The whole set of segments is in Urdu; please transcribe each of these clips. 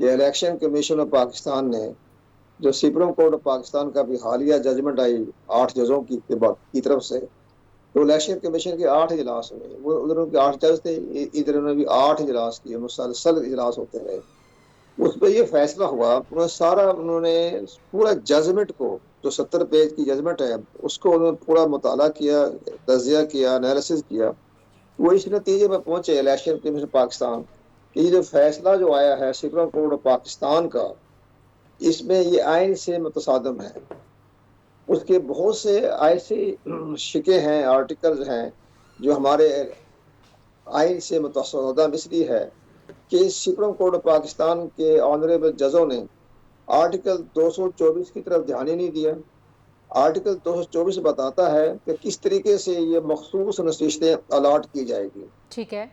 کہ الیکشن کمیشن آف پاکستان نے جو سپریم کورٹ آف پاکستان کا بھی حالیہ ججمنٹ آئی 8 ججوں کی طرف سے، تو الیکشن کمیشن کے 8 اجلاس ہوئے، وہ ادھر کے 8 جج تھے، ادھر انہوں نے بھی 8 اجلاس کیے، مسلسل اجلاس ہوتے رہے۔ اس پہ یہ فیصلہ ہوا، انہوں نے پورا ججمنٹ کو، جو 70 پیج کی ججمنٹ ہے، اس کو انہوں نے پورا مطالعہ کیا، تجزیہ کیا، انالیسس کیا، وہ اس نتیجے میں پہنچے الیکشن کمیشن پاکستان کہ یہ جو فیصلہ جو آیا ہے سپریم کورٹ آف پاکستان کا، اس میں یہ آئین سے متصادم ہے۔ اس کے بہت سے ایسے شکے ہیں، آرٹیکلز ہیں جو ہمارے آئین سے متصادم اس لیے ہے کہ سپریم کورٹ آف پاکستان کے آنریبل ججوں نے آرٹیکل 224 کی طرف دھیان ہی نہیں دیا۔ آرٹیکل 224 بتاتا ہے کہ کس طریقے سے یہ مخصوص نشستیں الاٹ کی جائے گی، ٹھیک ہے،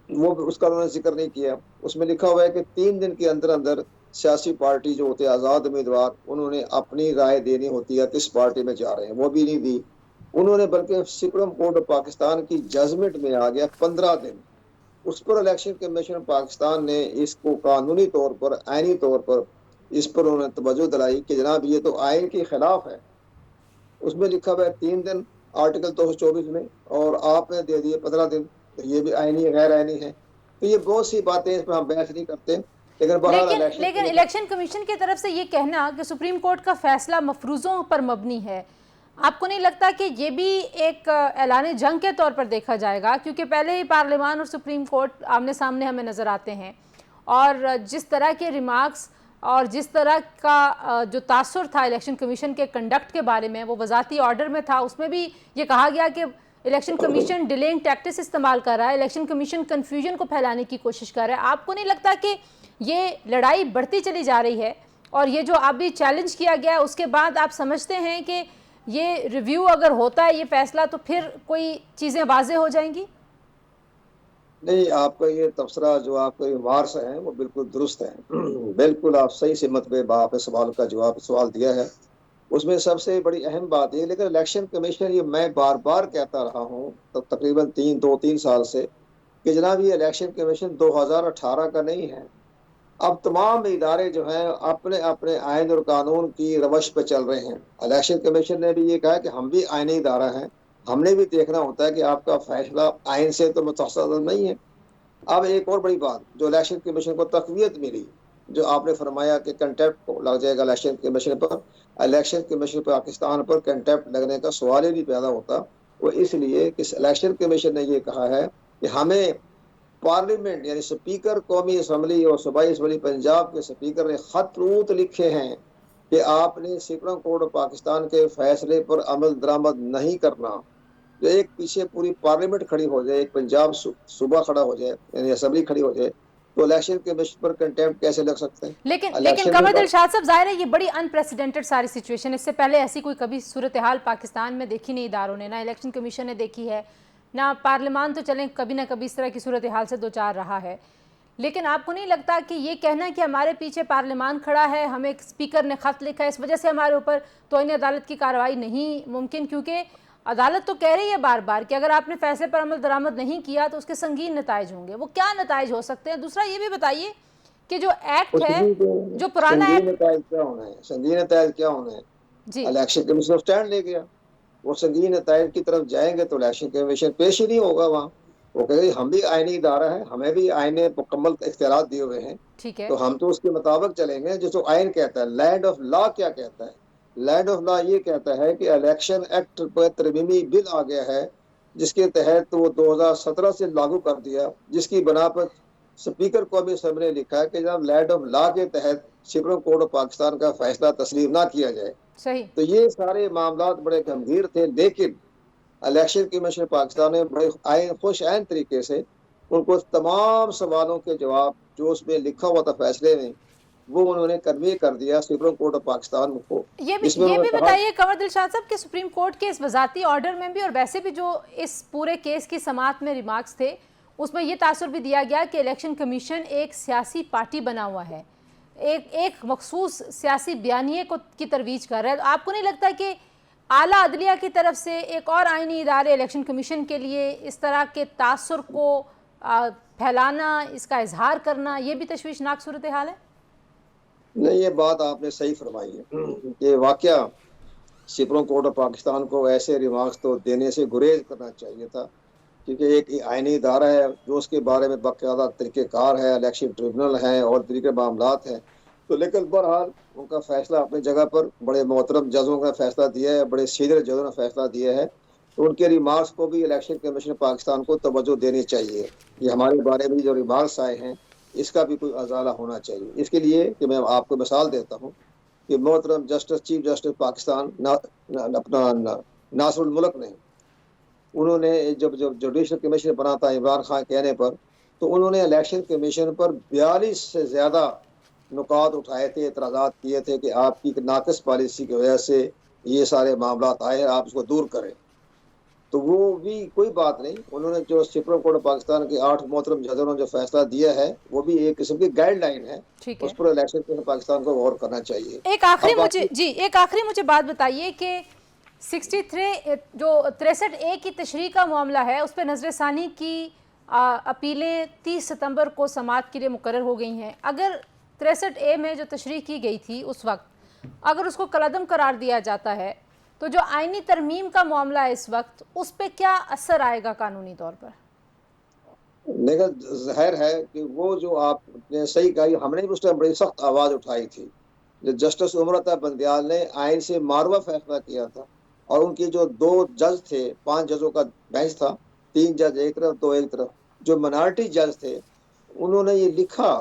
وہ اس کا انہوں نے ذکر نہیں کیا۔ اس میں لکھا ہوا ہے کہ 3 دن کے اندر اندر سیاسی پارٹی جو ہوتے ہیں آزاد امیدوار، انہوں نے اپنی رائے دینی ہوتی ہے کس پارٹی میں جا رہے ہیں، وہ بھی نہیں دی انہوں نے، بلکہ سپریم کورٹ آف پاکستان کی ججمنٹ میں آ گیا 15 دن۔ اس پر الیکشن کمیشن پاکستان نے اس کو قانونی طور پر، آئینی طور پر اس پر انہوں نے توجہ دلائی کہ جناب یہ تو آئین کے خلاف ہے۔ اس میں لکھا ہوا ہے 3 دن آرٹیکل 224 میں، اور آپ نے دے دیے 15 دن، یہ بھی آئینی غیر آئینی ہے۔ تو یہ بہت سی باتیں، اس پر ہم بحث نہیں کرتے، لیکن بہرحال لیکن الیکشن کمیشن کی طرف سے یہ کہنا کہ سپریم کورٹ کا فیصلہ مفروضوں پر مبنی ہے، آپ کو نہیں لگتا کہ یہ بھی ایک اعلان جنگ کے طور پر دیکھا جائے گا؟ کیونکہ پہلے ہی پارلیمان اور سپریم کورٹ آمنے سامنے ہمیں نظر آتے ہیں، اور جس طرح کے ریمارکس اور جس طرح کا جو تاثر تھا الیکشن کمیشن کے کنڈکٹ کے بارے میں، وہ وزارتی آرڈر میں تھا، اس میں بھی یہ کہا گیا کہ الیکشن کمیشن ڈیلینگ ٹیکٹس استعمال کر رہا ہے، الیکشن کمیشن کنفیوژن کو پھیلانے کی کوشش کر رہا ہے۔ آپ کو نہیں لگتا کہ یہ لڑائی بڑھتی چلی جا رہی ہے، اور یہ جو اب بھی چیلنج کیا گیا ہے اس کے بعد آپ سمجھتے ہیں کہ یہ ریویو اگر ہوتا ہے یہ فیصلہ تو پھر کوئی چیزیں واضح ہو جائیں گی؟ نہیں، آپ کا یہ تبصرہ جو آپ کا ریمارکس ہیں وہ بالکل درست ہیں، بالکل آپ صحیح سمت پہ آپ نے سوال کا سوال دیا ہے۔ اس میں سب سے بڑی اہم بات یہ، لیکن الیکشن کمیشن، یہ میں بار بار کہتا رہا ہوں تقریباً 2-3 سال سے، کہ جناب یہ الیکشن کمیشن 2018 کا نہیں ہے۔ اب تمام ادارے جو ہیں اپنے اپنے آئین اور قانون کی روش پہ چل رہے ہیں۔ الیکشن کمیشن نے بھی یہ کہا کہ ہم بھی آئینی ادارہ ہیں، ہم نے بھی دیکھنا ہوتا ہے کہ آپ کا فیصلہ آئین سے تو متصادم نہیں ہے۔ اب ایک اور بڑی بات جو الیکشن کمیشن کو تقویت ملی، جو آپ نے فرمایا کہ کنٹیمپٹ کو لگ جائے گا الیکشن کمیشن پر، الیکشن کمیشن پاکستان پر کنٹیمپٹ لگنے کا سوال ہی نہیں پیدا ہوتا۔ وہ اس لیے کہ الیکشن کمیشن نے یہ کہا ہے کہ ہمیں پارلیمنٹ یعنی سپیکر قومی اسمبلی اور صوبائی اسمبلی پنجاب کے سپیکر نے خطوط لکھے ہیں کہ آپ نے سپریم کورٹ آف پاکستان کے فیصلے پر عمل درآمد نہیں کرنا۔ جو ایک پیچھے پوری پارلیمنٹ کھڑی ہو جائے، ایک پنجاب صوبہ کھڑا ہو جائے، یعنی اسمبلی کھڑی ہو جائے، تو الیکشن کمیشن پر کنٹیمپٹ کیسے لگ سکتے ہیں؟ لیکن قمر دلشاد صاحب، ظاہر ہے یہ بڑی ان پریسیڈنٹڈ ساری سچویشن، اس سے پہلے ایسی کوئی کبھی صورتحال پاکستان میں دیکھی نہیں اداروں نے، نہ الیکشن کمیشن نے دیکھی ہے، نہ پارلیمان تو چلیں کبھی نہ کبھی اس طرح کی صورتحال سے دوچار رہا ہے۔ لیکن آپ کو نہیں لگتا کہ یہ کہنا کہ ہمارے پیچھے پارلیمان کھڑا ہے، ہمیں ایک اسپیکر نے خط لکھا ہے، اس وجہ سے ہمارے اوپر توہین عدالت کی کارروائی نہیں ممکن، کیونکہ عدالت تو کہہ رہی ہے بار بار کہ اگر آپ نے فیصلے پر عمل درآمد نہیں کیا تو اس کے سنگین نتائج ہوں گے؟ وہ کیا نتائج ہو سکتے ہیں؟ دوسرا یہ بھی بتائیے کہ جو ایکٹ ہے، جو پرانا سنگین ایکٹ، نتائج کیا ہونا ہے؟ سنگین نتائج کیا ہونا ہے؟ جی الیکشن کمیشن سٹینڈ لے گیا، وہ سنگین نتائج کی طرف جائیں گے تو الیکشن کمیشن پیش ہی نہیں ہوگا وہاں۔ وہ کہے گا ہم بھی آئینی ادارہ ہیں، ہمیں بھی آئین نے مکمل اختیارات دیے ہوئے ہیں، ٹھیک ہے، تو ہم تو اس کے مطابق چلیں گے جو آئین کہتا ہے۔ لینڈ آف لا کیا کہتا ہے؟ لینڈ آف لا یہ کہتا ہے کہ الیکشن ایکٹ پر ترمیمی بل آ گیا ہے، جس کے تحت وہ 2017 سے لاگو کر دیا، جس کی بنا پر سپیکر قومی اسمبلی نے لکھا ہے کہ جب لینڈ آف لا کے تحت سپریم کورٹ آف پاکستان کا فیصلہ تسلیم نہ کیا جائے۔ صحیح، تو یہ سارے معاملات بڑے گمبھیر تھے، لیکن الیکشن کمیشن پاکستان نے بڑے خوش عین طریقے سے ان کو تمام سوالوں کے جواب جو اس میں لکھا ہوا تھا فیصلے میں، وہ انہوں نے کنوے کر دیا سپریم کورٹ آف پاکستان کو، جس میں یہ انہوں بھی نے کہا بتائیے قمر دلشاد صاحب کہ سپریم کورٹ کے اس وزارتی آرڈر میں بھی اور ویسے بھی جو اس پورے کیس کی سماعت میں ریمارکس تھے، اس میں یہ تاثر بھی دیا گیا کہ الیکشن کمیشن ایک سیاسی پارٹی بنا ہوا ہے، ایک مخصوص سیاسی بیانیے کی ترویج کر رہا ہے۔ آپ کو نہیں لگتا کہ اعلیٰ عدلیہ کی طرف سے ایک اور آئینی ادارے الیکشن کمیشن کے لیے اس طرح کے تاثر کو پھیلانا، اس کا اظہار کرنا، یہ بھی تشویشناک صورتحال ہے؟ نہیں یہ بات آپ نے صحیح فرمائی ہے کہ واقعہ سپریم کورٹ آف پاکستان کو ایسے ریمارکس تو دینے سے گریز کرنا چاہیے تھا، کیونکہ ایک آئینی ادارہ ہے جو اس کے بارے میں باقاعدہ طریقہ کار ہے، الیکشن ٹریبونل ہے اور طریقے معاملات ہیں. تو لیکن بہرحال ان کا فیصلہ اپنی جگہ پر، بڑے محترم ججوں کا فیصلہ دیا ہے، بڑے سینئر ججوں نے فیصلہ دیا ہے. تو ان کے ریمارکس کو بھی الیکشن کمیشن پاکستان کو توجہ دینی چاہیے. یہ ہمارے بارے میں جو ریمارکس آئے ہیں اس کا بھی کوئی ازالہ ہونا چاہیے. اس کے لیے کہ میں آپ کو مثال دیتا ہوں کہ محترم جسٹس چیف جسٹس پاکستان اپنا ناصر الملک نے، انہوں نے جب جوڈیشل کمیشن بنا تھا عمران خان کہنے پر، تو انہوں نے الیکشن کمیشن پر 42 سے زیادہ نکات اٹھائے تھے، اعتراضات کیے تھے کہ آپ کی ناقص پالیسی کی وجہ سے یہ سارے معاملات آئے، آپ اس کو دور کریں. تو وہ بھی کوئی بات نہیں، انہوں نے جو سپریم کورٹ آف پاکستان کے 8 محترم ججوں نے جو فیصلہ دیا ہے وہ بھی ایک قسم کی گائیڈ لائن ہے، ٹھیک ہے. اس پر الیکشن کمیشن پاکستان کو غور کرنا چاہیے. ایک آخری مجھے بات بتائیے کہ 63 جو 63A کی تشریح کا معاملہ ہے اس پہ نظر ثانی کی اپیلیں 30 ستمبر کو سماعت کے لیے مقرر ہو گئی ہیں. اگر 63A میں جو تشریح کی گئی تھی اس وقت اگر اس کو کالعدم قرار دیا جاتا ہے تو جو آئینی ترمیم کا معاملہ ہے اس وقت اس پہ کیا اثر آئے گا قانونی طور پر؟ لیکن ظاہر ہے کہ وہ جو آپ نے صحیح کہا، ہم نے بھی اس ٹائم بڑی سخت آواز اٹھائی تھی جو جسٹس عمر عطا بندیال نے آئین سے ماروہ فیصلہ کیا تھا، اور ان کی جو 2 جج تھے، 5 ججوں کا بینچ تھا، 3 جج ایک طرف 2 ایک طرف، جو منارٹی جج تھے انہوں نے یہ لکھا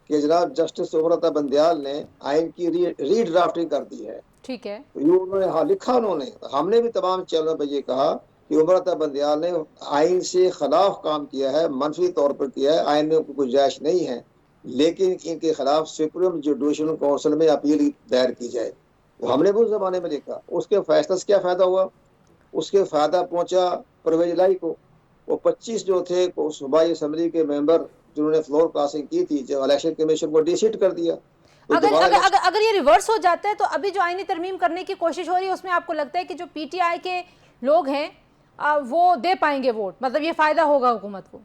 کہ جناب جسٹس عمر عطا بندیال نے آئین کی ری ڈرافٹنگ کر دی ہے. ٹھیک ہے. یہ انہوں نے لکھا، انہوں نے، ہم نے بھی تمام چینلوں پہ یہ کہا کہ عمر عطا بندیال نے آئین سے خلاف کام کیا ہے، منفی طور پر کیا ہے، آئین میں کوئی گنجائش نہیں ہے، لیکن ان کے خلاف سپریم جوڈیشل کونسل میں اپیل دائر کی جائے. ہم نے بھی اس زمانے میں لکھا. اس کے فیصلے سے کیا فائدہ ہوا؟ اس کے فائدہ پہنچا پرویز الہی کو. وہ 25 جو تھے صوبائی اسمبلی کے ممبر جنہوں نے فلور پاسنگ کی تھی، جو الیکشن کمیشن کو ڈی سیٹ کر دیا. تو اگر یہ ریورس ہو جاتا ہے تو ابھی جو آئینی ترمیم کرنے کی کوشش ہو رہی ہے اس میں آپ کو لگتا ہے کہ جو پی ٹی آئی کے لوگ ہیں وہ دے پائیں گے ووٹ، مطلب یہ فائدہ ہوگا حکومت کو؟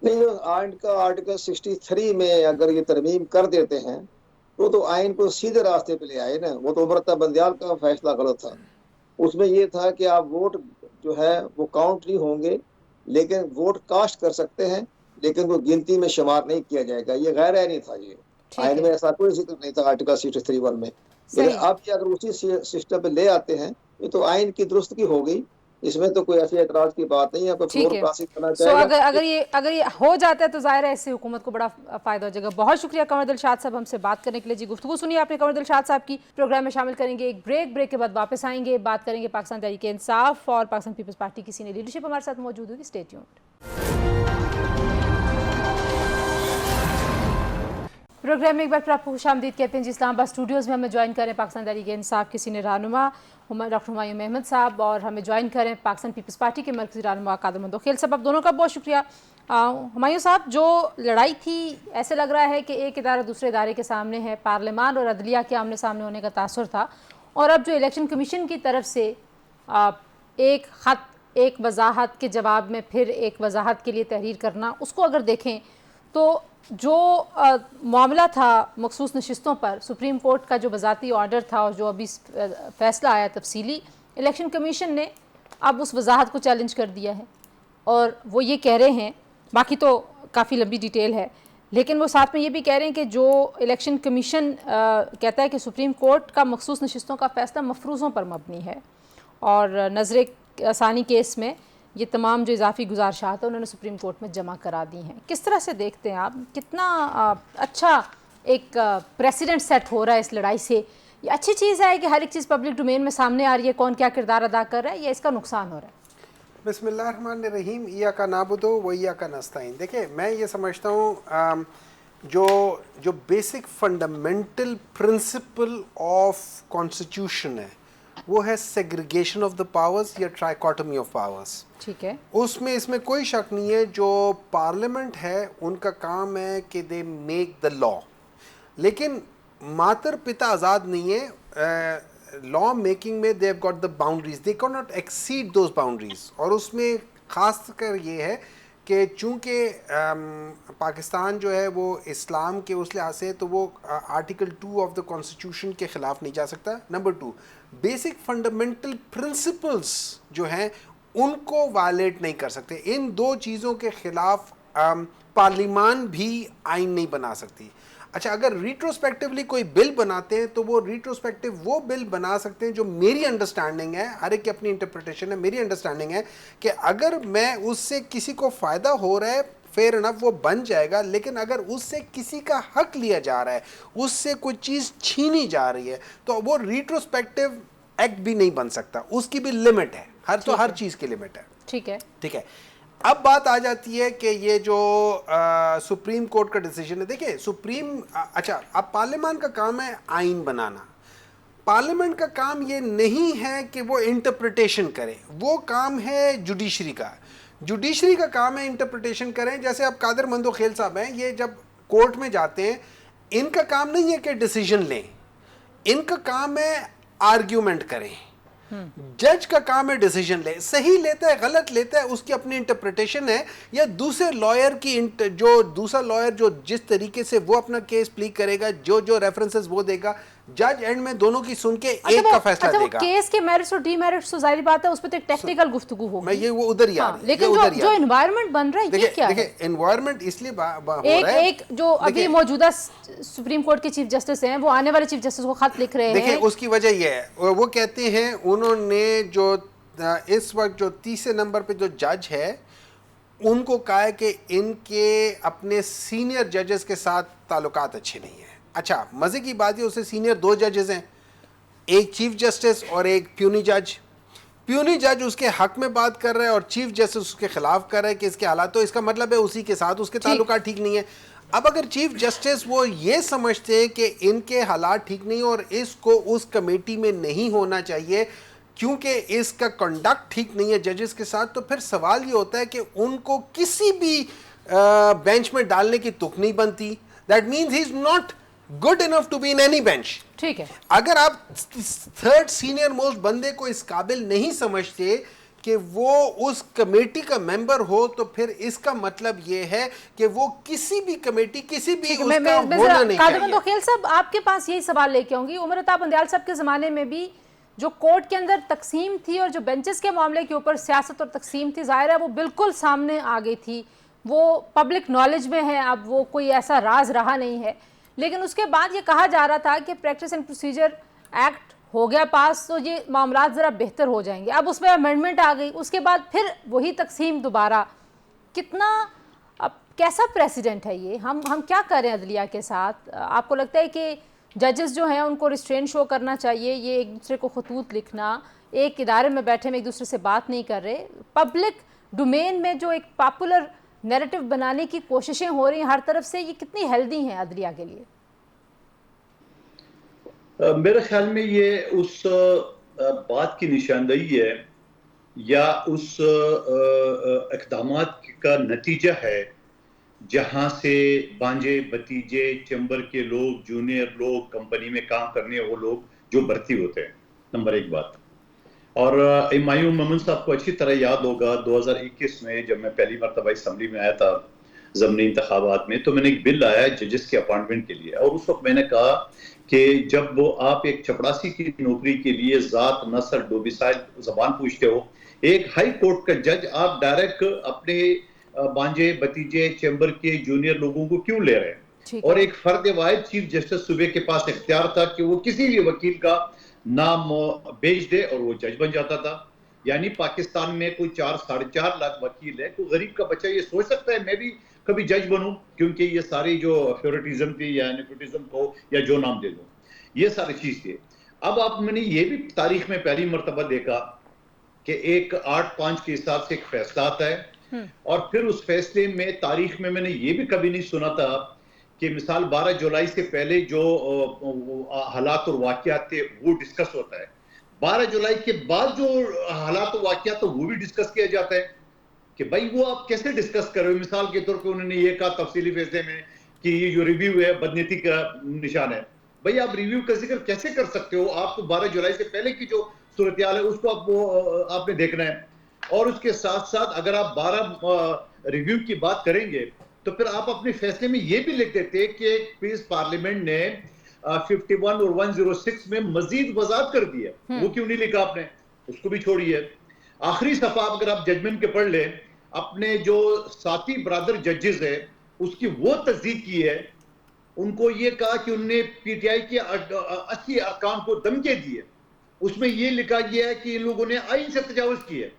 نہیں، آئین کا آرٹیکل 63 میں اگر یہ ترمیم کر دیتے ہیں تو آئین کو سیدھے راستے پہ لے آئے نا. وہ تو عمر عطا بندیال کا فیصلہ غلط تھا. اس میں یہ تھا کہ آپ ووٹ جو ہے وہ کاؤنٹ نہیں ہوں گے، لیکن ووٹ کاسٹ کر سکتے ہیں، لیکن وہ گنتی میں شمار نہیں کیا جائے گا. یہ غیر آئینی تھا. یہ ٹھیک آئین ہے. میں ایسا کوئی ذکر نہیں تھا آرٹیکل 63(1) میں. لیکن صحیح. اب یہ اگر اسی سسٹم پہ لے آتے ہیں یہ تو آئین کی درستگی ہو گئی، اس میں تو کوئی ایسی اعتراض کی بات نہیں ہے. کوئی ٹھیک فلور ہے. پاسنگ کرنا سو چاہے گا. اگر یہ ہو جاتا ہے تو ظاہر ہے اس سے حکومت کو بڑا فائدہ ہو جائے گا. بہت شکریہ قمر دلشاد صاحب ہم سے بات کرنے کے لیے. جی گفتگو سنی آپ نے قمر دلشاد صاحب کی. پروگرام میں شامل کریں گے ایک بریک کے بعد واپس آئیں گے، بات کریں گے پاکستان تحریک انصاف اور پاکستان پیپلز پارٹی کی سینئر لیڈرشپ ہمارے ساتھ موجود ہوگی. Stay tuned. پروگرام میں ایک بار پھر آپ کو خوش آمدید کہتے ہیں. جی اسلام آباد اسٹوڈیوز میں ہمیں جوائن کریں پاکستان تحریک انصاف کے سینئر رہنما ڈاکٹر ہمایوں احمد صاحب، اور ہمیں جوائن کریں پاکستان پیپلز پارٹی کے مرکزی رہنما قادر مندوخیل صاحب. آپ دونوں کا بہت شکریہ. ہمایوں صاحب، جو لڑائی تھی ایسے لگ رہا ہے کہ ایک ادارہ دوسرے ادارے کے سامنے ہے، پارلیمان اور عدلیہ کے آمنے سامنے ہونے کا تاثر تھا، اور اب جو الیکشن کمیشن کی طرف سے ایک خط، ایک وضاحت کے جواب میں پھر ایک وضاحت کے لیے تحریر کرنا، اس کو اگر دیکھیں تو جو معاملہ تھا مخصوص نشستوں پر، سپریم کورٹ کا جو وضاحتی آرڈر تھا اور جو ابھی فیصلہ آیا تفصیلی، الیکشن کمیشن نے اب اس وضاحت کو چیلنج کر دیا ہے، اور وہ یہ کہہ رہے ہیں، باقی تو کافی لمبی ڈیٹیل ہے، لیکن وہ ساتھ میں یہ بھی کہہ رہے ہیں کہ جو الیکشن کمیشن کہتا ہے کہ سپریم کورٹ کا مخصوص نشستوں کا فیصلہ مفروضوں پر مبنی ہے، اور نظر ثانی کیس میں یہ تمام جو اضافی گزارشات ہیں انہوں نے سپریم کورٹ میں جمع کرا دی ہیں. کس طرح سے دیکھتے ہیں آپ؟ کتنا اچھا ایک پریسیڈنٹ سیٹ ہو رہا ہے اس لڑائی سے؟ یہ اچھی چیز ہے کہ ہر ایک چیز پبلک ڈومین میں سامنے آ رہی ہے، کون کیا کردار ادا کر رہا ہے، یا اس کا نقصان ہو رہا ہے؟ بسم اللہ الرحمن الرحیم. ایاک نعبد و ایاک نستعین. دیکھیں، میں یہ سمجھتا ہوں جو basic fundamental principle of constitution ہے وہ ہے سیگریگیشن آف دا پاورز یا ٹرائیکاٹمی آف پاورز. ٹھیک ہے. اس میں کوئی شک نہیں ہے، جو پارلیمنٹ ہے ان کا کام ہے کہ دے میک دا لا، لیکن ماتر پتا آزاد نہیں ہے. لا میکنگ میں they have got the boundaries, they can not exceed those boundaries. اور اس میں خاص کر یہ ہے کہ چونکہ پاکستان جو ہے وہ اسلام کے اس لحاظ سے تو وہ آرٹیکل 2 آف دا کانسٹیٹیوشن کے خلاف نہیں جا سکتا. نمبر 2 بیسک فنڈامنٹل پرنسپلز جو ہیں ان کو وائلیٹ نہیں کر سکتے. ان دو چیزوں کے خلاف پارلیمان بھی آئین نہیں بنا سکتی. اچھا اگر ریٹروسپیکٹیولی کوئی بل بناتے ہیں تو وہ ریٹروسپیکٹیو وہ بل بنا سکتے ہیں جو میری انڈرسٹینڈنگ ہے, ہر ایک کی اپنی انٹرپریٹیشن ہے, میری انڈرسٹینڈنگ ہے کہ اگر میں اس سے کسی کو فائدہ ہو رہا ہے فیئر انف وہ بن جائے گا, لیکن اگر اس سے کسی کا حق لیا جا رہا ہے, اس سے کوئی چیز چھینی جا رہی ہے تو وہ ریٹروسپیکٹیو ایکٹ بھی نہیں بن سکتا, اس کی بھی لمٹ ہے, ہر چیز کی لمٹ ہے. ٹھیک ہے, ٹھیک ہے. اب بات آ جاتی ہے کہ یہ جو سپریم کورٹ کا ڈیسیجن ہے, دیکھیں اچھا اب پارلیمان کا کام ہے آئین بنانا. پارلیمنٹ کا کام یہ نہیں ہے کہ وہ انٹرپریٹیشن کرے, وہ کام ہے جوڈیشری کا. جوڈیشری کا کام ہے انٹرپریٹیشن کریں. جیسے اب قادر مندوخیل صاحب ہیں, یہ جب کورٹ میں جاتے ہیں ان کا کام نہیں ہے کہ ڈیسیجن لیں, ان کا کام ہے آرگیومنٹ کریں. جج کا کام ہے ڈیسیجن لے, صحیح لیتا ہے غلط لیتا ہے اس کی اپنی انٹرپریٹیشن ہے, یا دوسرے لائر کی جو دوسرا لائر جو جس طریقے سے وہ اپنا کیس پلی کرے گا, جو ریفرنسز وہ دے گا, جج اینڈ میں دونوں کی سن کے ایک کا فیصلہ دے گا. کیس کے میرٹس اور ڈی میرٹس تو ظاہری بات ہے اس پہ تو ایک ٹیکنیکل گفتگو ہوگی, میں یہ وہ ادھر ہی آ رہی ہے. لیکن جو انوائرمنٹ بن رہا ہے یہ کیا ہے؟ دیکھیں انوائرمنٹ اس لیے ہو رہا ہے, ایک جو ابھی موجودہ سپریم کورٹ کے چیف جسٹس ہیں وہ آنے والے چیف جسٹس کو خط لکھ رہے ہیں. دیکھیں اس کی وجہ یہ ہے, وہ کہتے ہیں انہوں نے جو اس وقت جو 30 نمبر پہ جو جج ہے ان کو کہا ہے کہ ان کے اپنے سینئر ججز کے ساتھ تعلقات اچھے نہیں ہیں. اچھا مزے کی بات ہے اسے سینئر 2 ججز ہیں, ایک چیف جسٹس اور ایک پیونی جج. پیونی جج اس کے حق میں بات کر رہا ہے اور چیف جسٹس اس کے خلاف کر رہا ہے کہ اس کے حالات, تو اس کا مطلب ہے اسی کے ساتھ اس کے تعلقات ٹھیک نہیں ہیں. اب اگر چیف جسٹس وہ یہ سمجھتے ہیں کہ ان کے حالات ٹھیک نہیں اور اس کو اس کمیٹی میں نہیں ہونا چاہیے کیونکہ اس کا کنڈکٹ ٹھیک نہیں ہے ججز کے ساتھ, تو پھر سوال یہ ہوتا ہے کہ ان کو کسی بھی بینچ میں ڈالنے کی تک نہیں بنتی. That means he is not good enough to be in any bench. ٹھیک ہے, اگر آپ تھرڈ سینئر موسٹ بندے کو اس قابل نہیں سمجھتے کہ وہ اس کمیٹی کا ممبر ہو تو پھر اس کا مطلب یہ ہے کہ وہ کسی بھی کمیٹی کسی بھی اس کا ہونا نہیں قادر مندوخیل چاہیے. صاحب آپ کے پاس یہی سوال لے کے آؤں گی, عمر عطا بندیال صاحب کے زمانے میں بھی جو کورٹ کے اندر تقسیم تھی اور جو بینچز کے معاملے کے اوپر سیاست اور تقسیم تھی, ظاہر ہے وہ بالکل سامنے آ گئی تھی, وہ پبلک نالج میں ہے, اب وہ کوئی ایسا راز رہا نہیں ہے. لیکن اس کے بعد یہ کہا جا رہا تھا کہ پریکٹس اینڈ پروسیجر ایکٹ ہو گیا پاس تو یہ معاملات ذرا بہتر ہو جائیں گے. اب اس میں امینڈمنٹ آ گئی, اس کے بعد پھر وہی تقسیم دوبارہ. کتنا اب کیسا پریسیڈنٹ ہے یہ, ہم کیا کریں عدلیہ کے ساتھ؟ آپ کو لگتا ہے کہ ججز جو ہیں ان کو ریسٹرین شو کرنا چاہیے, یہ ایک دوسرے کو خطوط لکھنا, ایک ادارے میں بیٹھے میں ایک دوسرے سے بات نہیں کر رہے, پبلک ڈومین میں جو ایک پاپولر نیریٹو بنانے کی کوششیں ہو رہی ہیں ہر طرف سے, یہ کتنی ہیلدی ہیں عدلیہ کے لیے؟ میرے خیال میں یہ اس بات کی نشاندہی ہے یا اس اقدامات کا نتیجہ ہے جہاں سے بانجے بتیجے چیمبر کے لوگ, جونیئر لوگ, کمپنی میں کام کرنے وہ لوگ جو بھرتی ہوتے ہیں. نمبر 1 بات. اور ہمایوں مومن صاحب کو اچھی طرح یاد ہوگا 2021 میں جب میں پہلی مرتبہ اسمبلی میں آیا تھا ضمنی انتخابات میں, تو میں نے ایک بل لایا ججز کے اپائنٹمنٹ کے لیے, اور اس وقت میں نے کہا کہ جب وہ آپ ایک چپڑاسی کی نوکری کے لیے ذات, نسل, ڈومیسائل, زبان پوچھتے ہو, ایک ہائی کورٹ کا جج آپ ڈائریکٹ اپنے بانجے بتیجے چیمبر کے جونیئر لوگوں کو کیوں لے رہے ہیں؟ اور ایک فرد واحد چیف جسٹس صوبے کے پاس اختیار تھا کہ وہ کسی بھی وکیل کا نام بیچ دے اور وہ جج بن جاتا تھا. یعنی پاکستان میں کوئی 4-4.5 لاکھ وکیل ہے, کوئی غریب کا بچہ یہ سوچ سکتا ہے میں بھی کبھی جج بنوں, کیونکہ یہ ساری جو فیورٹزم تھی یا نیپوٹزم کو یا جو نام دے دوں, یہ ساری چیز تھی. اب آپ میں نے یہ بھی تاریخ میں پہلی مرتبہ دیکھا کہ ایک 8-5 کے حساب سے ایک فیصلہ آتا ہے, اور پھر اس فیصلے میں تاریخ میں نے یہ بھی کبھی نہیں سنا تھا کہ مثال 12 جولائی سے پہلے جو حالات اور واقعات تھے وہ ڈسکس ہوتا ہے, 12 جولائی کے بعد جو حالات اور واقعات وہ بھی ڈسکس کیا جاتا ہے کہ بھائی وہ آپ کیسے ڈسکس کر رہے ہو. مثال کے طور پہ انہوں نے یہ کہا تفصیلی فیصلے میں کہ یہ جو ریویو ہے بدنیتی کا نشان ہے. بھائی آپ ریویو کا ذکر کیسے کر سکتے ہو؟ آپ کو 12 جولائی سے پہلے کی جو صورتحال ہے اس کو آپ نے دیکھنا ہے. اور اس کے ساتھ ساتھ اگر آپ ریویو کی بات کریں گے تو پھر آپ اپنے فیصلے میں یہ بھی لکھ دیتے کہ پیس پارلیمنٹ نے 51 اور 106 میں مزید وضاحت کر دی ہے. وہ کیوں نہیں لکھا آپ نے؟ اس کو بھی چھوڑیے. آخری صفحہ اگر آپ ججمنٹ کے پڑھ لیں, اپنے جو ساتھی برادر ججز ہیں اس کی وہ تصدیق کی ہے, ان کو یہ کہا کہ انہوں نے پی ٹی آئی کے 80 ارکان کو دھمکیاں دی ہے. اس میں یہ لکھا گیا ہے کہ ان لوگوں نے آئین سے تجاوز کی ہے.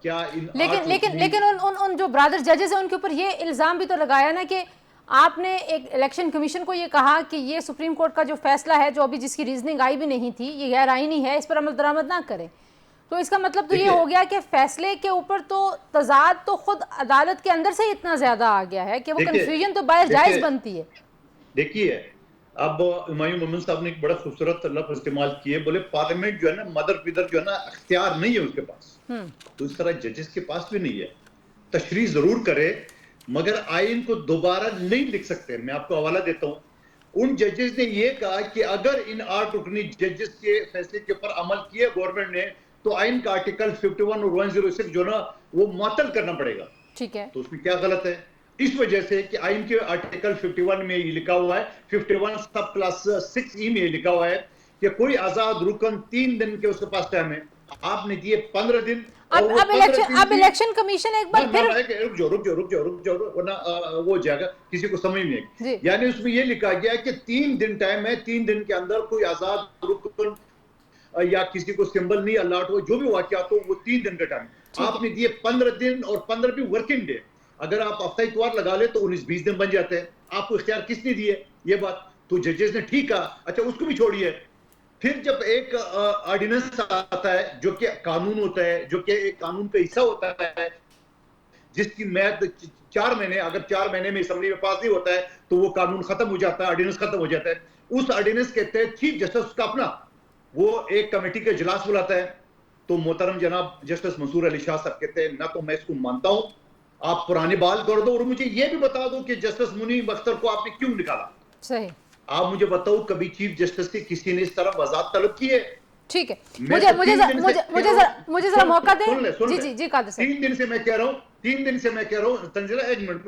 کیا لیکن ان جو برادر ججز ہیں ان کے اوپر یہ الزام بھی تو لگایا نا کہ آپ نے ایک الیکشن کمیشن کو یہ کہا کہ یہ سپریم کورٹ کا جو فیصلہ ہے, جو ابھی جس کی ریزننگ آئی بھی نہیں تھی, یہ غیر آئینی ہے, اس پر عمل درآمد نہ کریں. تو اس کا مطلب تو یہ ہو گیا کہ فیصلے کے اوپر تو تضاد تو خود عدالت کے اندر سے اتنا زیادہ آ گیا ہے کہ وہ کنفیوژن تو باہر جائز بنتی ہے. دیکھیے اب ہمایوں محمد صاحب نے ایک بڑا خوبصورت لفظ استعمال کیے, بولے پارلیمنٹ جو ہے نا مدر پیدر جو ہے نا اختیار نہیں ہے اس کے پاس. تو اس طرح ججز کے پاس بھی نہیں ہے. تشریح ضرور کرے مگر آئین کو دوبارہ نہیں لکھ سکتے. میں آپ کو حوالہ دیتا ہوں, ان ججز نے یہ کہا کہ اگر ان 8 رکنی ججز کے فیصلے کے اوپر عمل کیا گورنمنٹ نے تو آئین کا آرٹیکل 51 اور 106 جو نا وہ معطل کرنا پڑے گا. ٹھیک ہے, تو اس میں کیا غلط ہے؟ اس وجہ سے کہ آئین کے آرٹیکل 51 میں یہ لکھا ہوا ہے, 51 سب کلاس 6 میں یہ لکھا ہوا ہے کہ کوئی آزاد رکن 3 دن کے اس کے پاس ٹائم ہے. آپ نے دیے 15 دن. اب الیکشن کمیشن ایک بار پھر رک جاؤ ورنہ وہ ہو جائے گا, کسی کو سمجھ نہیں. یعنی اس میں یہ لکھا گیا کہ 3 دن ٹائم ہے, 3 دن کے اندر کوئی آزاد رکن یا کسی کو سمبل نہیں الاٹ ہو, جو بھی واقعات ہو وہ 3 دن کا ٹائم. آپ نے دیے 15 دن اور 15 بھی ورکنگ ڈے. اگر آپ ہفتہ اتوار لگا لے تو 19-20 دن بن جاتے ہیں. آپ کو اختیار کس نے دیے یہ بات؟ تو ججز نے ٹھیک کہا. اچھا اس کو بھی چھوڑیے. پھر جب ایک آرڈیننس آتا ہے جو کہ قانون ہوتا ہے, جو کہ ایک قانون کا حصہ ہوتا ہے, جس کی میعاد 4 مہینے, اگر 4 مہینے میں اسمبلی میں پاس نہیں ہوتا ہے تو وہ قانون ختم ہو جاتا ہے, آرڈیننس ختم ہو جاتا ہے. اس آرڈیننس کے تحت چیف جسٹس کا اپنا وہ ایک کمیٹی کا اجلاس بلاتا ہے. تو محترم جناب جسٹس منصور علی شاہ صاحب کہتے ہیں نہ تو میں اس کو مانتا ہوں, آپ پرانے بال کر دو اور مجھے یہ بھی بتا دو کہ جسٹس منیب اختر کو آپ نے کیوں نکالا. صحیح, آپ مجھے بتاؤ کبھی چیف جسٹس سے کسی نے اس طرح وضاحت طلب کی ہے؟ ٹھیک ہے, مجھے ذرا موقع دیں. جی قادر صاحب, 3 دن سے میں کہہ رہا ہوں تنزیلہ, ایک منٹ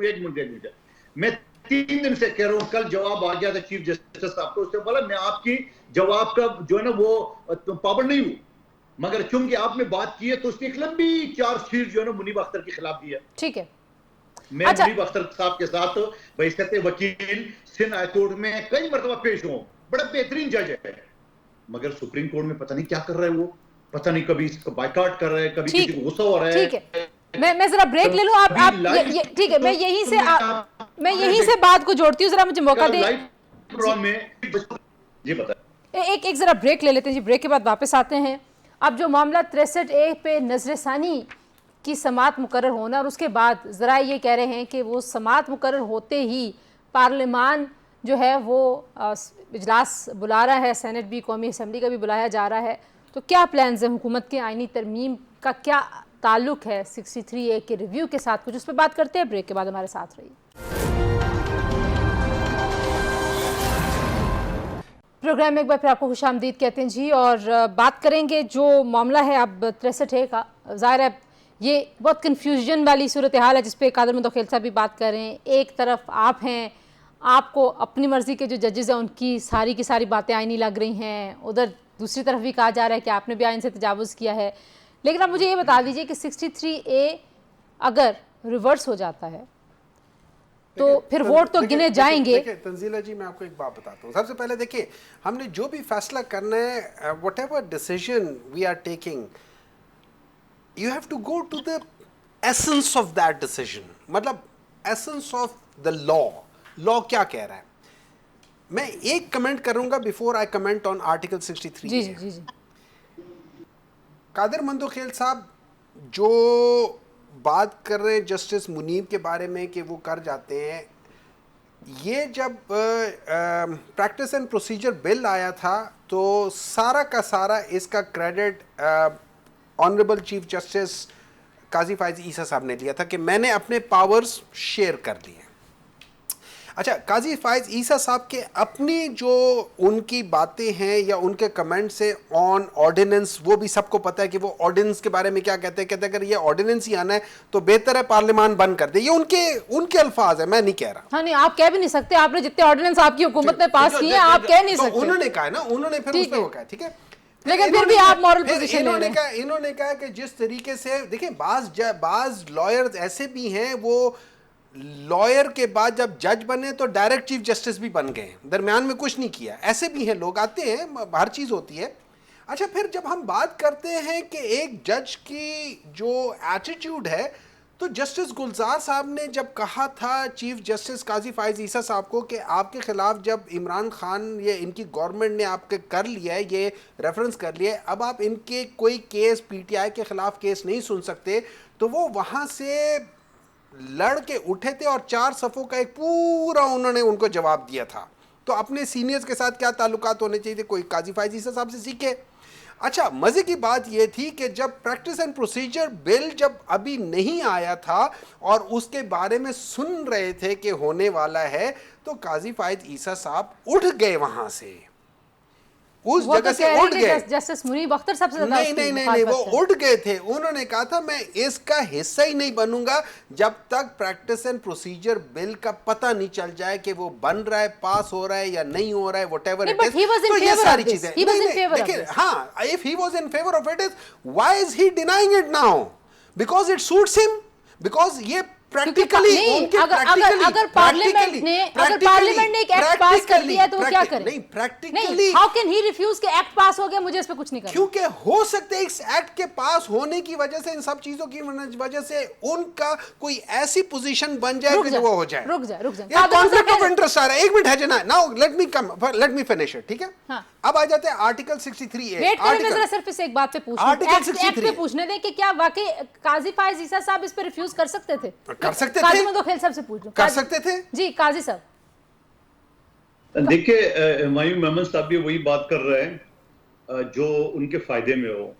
میں 3 دن سے کہہ رہا ہوں. کل جواب آ گیا تھا چیف جسٹس صاحب کو, اس سے بولا میں آپ کی جواب کا جو ہے نا وہ پابند نہیں ہوں, مگر چونکہ آپ نے بات کی ہے تو اس نے ایک لمبی چارج شیٹ جو ہے نا منیب اختر کے خلاف دی ہے. ٹھیک ہے, میں منیب اختر صاحب کے ساتھ بحیثیت وکیل سندھ ہائی کورٹ میں کئی مرتبہ پیش ہوں. بڑا بہترین جج ہے, مگر سپریم کورٹ میں پتہ نہیں کیا کر رہا ہے وہ, پتہ نہیں کبھی اس کو بائیکاٹ کر رہا ہے, کبھی کسی کو غصہ ہو رہا ہے. ٹھیک ہے, میں ذرا بریک لے لوں. آپ ٹھیک ہے, میں یہیں سے بات کو جوڑتی ہوں, ذرا مجھے موقع دیں. جی بتائیں. ایک ذرا بریک لے لیتے ہیں جی, بریک کے بعد واپس آتے ہیں. اب جو معاملہ 63A پہ نظر ثانی کی سماعت مقرر ہونا, اور اس کے بعد ذرائع یہ کہہ رہے ہیں کہ وہ سماعت مقرر ہوتے ہی پارلیمان جو ہے وہ اجلاس بلا رہا ہے, سینٹ بھی, قومی اسمبلی کا بھی بلایا جا رہا ہے. تو کیا پلانز ہیں حکومت کے, آئینی ترمیم کا کیا تعلق ہے 63A کے ریویو کے ساتھ, کچھ اس پہ بات کرتے ہیں. بریک کے بعد ہمارے ساتھ رہیے. پروگرام میں ایک بار پھر آپ کو خوش آمدید کہتے ہیں جی, اور بات کریں گے جو معاملہ ہے اب 63A کا. ظاہر ہے یہ بہت کنفیوژن والی صورتحال ہے جس پہ قادر مندوخیل صاحب بھی بات کر رہے ہیں. ایک طرف آپ ہیں, آپ کو اپنی مرضی کے جو ججز ہیں ان کی ساری باتیں آئینی لگ رہی ہیں, ادھر دوسری طرف بھی کہا جا رہا ہے کہ آپ نے بھی آئین سے تجاوز کیا ہے. لیکن اب مجھے یہ بتا دیجئے کہ 63A اگر ریورس ہو جاتا ہے تو پھر ووٹ تو گنے جائیں گے. دیکھیں تنزیلہ جی, میں آپ کو ایک بات بتاتا ہوں. سب سے پہلے دیکھیں, ہم نے جو بھی فیصلہ کرنا ہے, whatever decision we are taking, you have to go to the essence of that decision. مطلب ایسنس آف دا لا کیا کہہ رہا ہے. میں ایک کمنٹ کروں گا before I comment on article 63. جی قادر مندوخیل صاحب جو بات کر رہے ہیں جسٹس منیب کے بارے میں کہ وہ کر جاتے ہیں, یہ جب پریکٹس اینڈ پروسیجر بل آیا تھا تو سارا کا سارا اس کا کریڈٹ آنریبل چیف جسٹس قاضی فائز عیسیٰ صاحب نے لیا تھا کہ میں نے اپنے پاورز شیئر کر لیے. اچھا قاضی فائز عیسیٰ صاحب کے اپنی جو ان کی باتیں ہیں یا ان کے کمنٹس ہیں آن آرڈیننس، وہ بھی سب کو پتہ ہے کہ وہ آرڈیننس کے بارے میں کیا کہتے ہیں. کہتے ہیں اگر یہ آرڈیننس ہی آنا ہے تو بہتر ہے پارلیمان بند کر دے. یہ ان کے الفاظ ہیں، میں نہیں کہہ رہا. ہاں نہیں آپ کہہ بھی نہیں سکتے، آپ نے جتنے آرڈیننس آپ کی حکومت نے پاس کیے ہیں آپ کہہ نہیں سکتے. انہوں نے کہا ہے نا، انہوں نے پھر اس پہ وہ کہا ہے. ٹھیک ہے، لیکن پھر بھی آپ مورل پوزیشن لے رہے ہیں. انہوں نے کہا کہ جس طریقے سے دیکھیں بعض لائرز ایسے بھی ہیں، وہ لائر کے بعد جب جج بنے تو ڈائریکٹ چیف جسٹس بھی بن گئے، درمیان میں کچھ نہیں کیا. ایسے بھی ہیں لوگ، آتے ہیں، ہر چیز ہوتی ہے. اچھا پھر جب ہم بات کرتے ہیں کہ ایک جج کی جو ایٹیٹیوڈ ہے، تو جسٹس گلزار صاحب نے جب کہا تھا چیف جسٹس قاضی فائز عیسیٰ صاحب کو کہ آپ کے خلاف جب عمران خان یا ان کی گورنمنٹ نے آپ کے کر لیا ہے، یہ ریفرنس کر لیا ہے، اب آپ ان کے کوئی کیس پی ٹی آئی کے خلاف کیس نہیں سن سکتے، تو وہ وہاں سے لڑ کے اٹھے تھے اور 4 صفوں کا ایک پورا انہوں نے ان کو جواب دیا تھا. تو اپنے سینئرز کے ساتھ کیا تعلقات ہونے چاہیے تھے، کوئی قاضی فائز عیسیٰ صاحب سے سیکھے. اچھا مزے کی بات یہ تھی کہ جب پریکٹس اینڈ پروسیجر بل جب ابھی نہیں آیا تھا اور اس کے بارے میں سن رہے تھے کہ ہونے والا ہے، تو قاضی فائز عیسیٰ صاحب اٹھ گئے وہاں سے، اس جگہ سے اٹھ گئے. جسٹس منیب اختر سب سے زیادہ نہیں وہ اٹھ گئے تھے. انہوں نے کہا تھا میں اس کا حصہ ہی نہیں بنوں گا جب تک پریکٹس اینڈ پروسیجر بل کا پتہ نہیں چل جائے کہ وہ بن رہا ہے، پاس ہو رہا ہے یا نہیں ہو رہا ہے، وٹ ایور اٹ از. تو یہ ساری چیزیں دیکھیں، ہاں if he was in favor of it, why is he denying it now? Because it suits him, because یہ پریکٹیکلی اگر پارلیمنٹ نے ایک ایکٹ پاس کر دیا تو وہ کیا کریں؟ نہیں practically how can he refuse کہ ایکٹ پاس ہو گیا مجھے اس پہ کچھ نہیں کرنا؟ کیونکہ ہو سکتے اس ایکٹ کے پاس ہونے کی وجہ سے، ان سب چیزوں کی وجہ سے ان کا کوئی ایسی پوزیشن بن جائے کہ وہ ہو جائے. رک جائے کانفلکٹ آف انٹرسٹ آ رہا ہے. ایک منٹ ہے جنا، now let me finish it. ٹھیک ہے، اب آ جاتے ہیں آرٹیکل 63A. ویٹ کریں، میں ذرا صرف اس ایک بات پہ پوچھنے دیں کہ کیا واقعی قاضی فائز عیسیٰ صاحب اس پہ ریفیوز کر سکتے تھے؟ قاضی مدوخیل صاحب سے پوچھ لوں. کر سکتے تھے جی قاضی صاحب. دیکھیں ہمایوں محمد صاحب بھی وہی بات کر رہے ہیں جو ان کے فائدے میں ہو.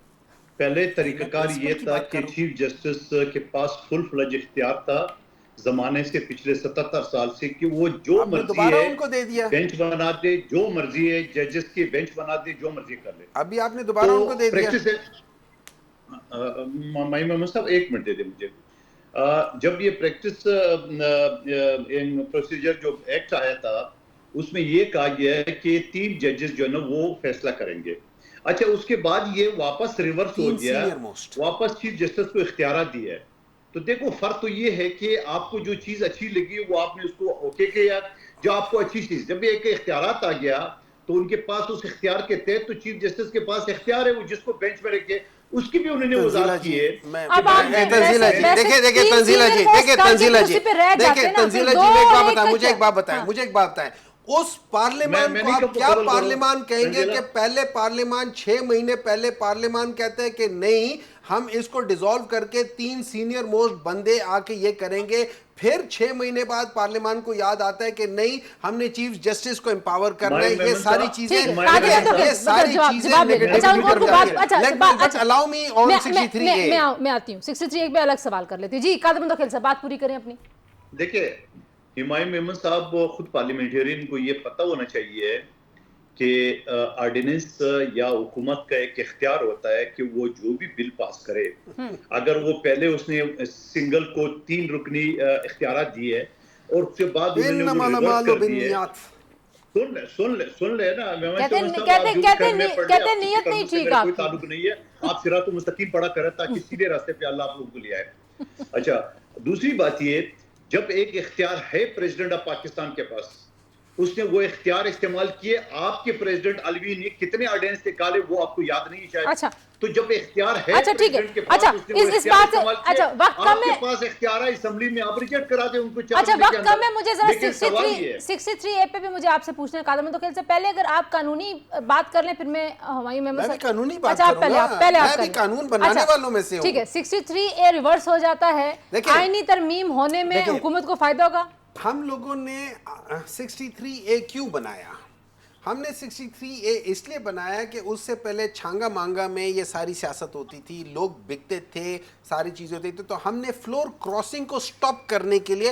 پہلے طریقہ کار یہ تھا کہ چیف جسٹس کے پاس فل فلج اختیار تھا زمانے سے، پچھلے 77 سال سے، کہ وہ جو مرضی ہے بینچ بنا دے، جو مرضی ہے ججز کی بینچ بنا دے، جو مرضی کر لے. ابھی آپ نے دوبارہ ان کو دے دیا. ہمایوں محمد صاحب ایک منٹ دے دیں مجھے. جب یہ پریکٹس پروسیجر جو ایکٹ آیا تھا اس میں یہ کہا گیا ہے کہ 3 ججز جو ہے نا وہ فیصلہ کریں گے. اچھا اس کے بعد یہ واپس ریورس ہو گیا، واپس چیف جسٹس کو اختیارات دی ہے. تو دیکھو فرق تو یہ ہے کہ آپ کو جو چیز اچھی لگی وہ آپ نے اس کو اوکے کیا، جو آپ کو اچھی چیز. جب ایک اختیارات آ گیا تو ان کے پاس اس اختیار کے تحت تو چیف جسٹس کے پاس اختیار ہے وہ جس کو بینچ میں رکھے، اس کی بھی انہوں نے وضاحت کی ہے. تنزیلہ جی مجھے ایک بات بتائیں. اس پارلیمان کو آپ کیا پارلیمان کہیں گے کہ پہلے پارلیمان 6 مہینے پہلے پارلیمان کہتا ہے کہ نہیں ہم اس کو ڈیزالو کر کے 3 سینئر موسٹ بندے آ کے یہ کریں گے، پھر 6 مہینے بعد پارلیمان کو یاد آتا ہے کہ نہیں ہم نے چیف جسٹس کو امپاور کرنا ہے. یہ ساری چیزیں الاؤ می آن 63A. میں آتی ہوں 63A پہ الگ سوال کر لیتی ہوں. جی قادر مدوخیل صاحب بات پوری کریں اپنی. دیکھیں ہمایوں محمد صاحب خود پارلیمنٹرین کو یہ پتہ ہونا چاہیے کہ آرڈیننس یا حکومت کا ایک اختیار ہوتا ہے کہ وہ جو بھی بل پاس کرے، اگر وہ پہلے اس نے سنگل کو 3 رکنی اختیارات دیے اور اس کے بعد انہوں نے وہ ریورس کر دیے. سن لے نا، کہتے نیت نہیں ٹھیک، کوئی تعلق نہیں ہے، آپ صراط مستقیم پڑھا کریں تاکہ سیدھے راستے پہ اللہ آپ لوگوں کو لے آئے. اچھا دوسری بات یہ، جب ایک اختیار ہے پریزیڈنٹ آف پاکستان کے پاس، اس نے وہ اختیار استعمال کیے. آپ کے پریزیڈنٹ علوی نے کتنے آرڈیننس نکالے وہ آپ کو یاد نہیں شاید. اچھا تو جب اختیار ہے اچھا ٹھیک ہے، اچھا اس بات سے اچھا وقت کم ہے، آپ کے پاس اختیار ہے اسمبلی میں آپ ریجیکٹ کرا دیں ان کو. اچھا وقت کم ہے، مجھے ذرا 63A پہ بھی مجھے آپ سے پوچھنا ہے قادر مدوخیل سے. پہلے اگر آپ قانونی بات کر لیں پھر میں ہمایوں محمد صاحب قانونی بات کروں گا. پہلے آپ بھی قانون بنانے والوں میں سے ہوں. ٹھیک ہے 63A ریورس ہو جاتا ہے، آئینی ترمیم ہونے میں حکومت کو فائدہ ہوگا. ہم لوگوں نے 63A کیوں بنایا؟ ہم نے 63A اس لیے بنایا کہ اس سے پہلے چھانگا مانگا میں یہ ساری سیاست ہوتی تھی، لوگ بکتے تھے، ساری چیزیں ہوتی تھی. تو ہم نے فلور کراسنگ کو سٹاپ کرنے کے لیے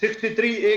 63A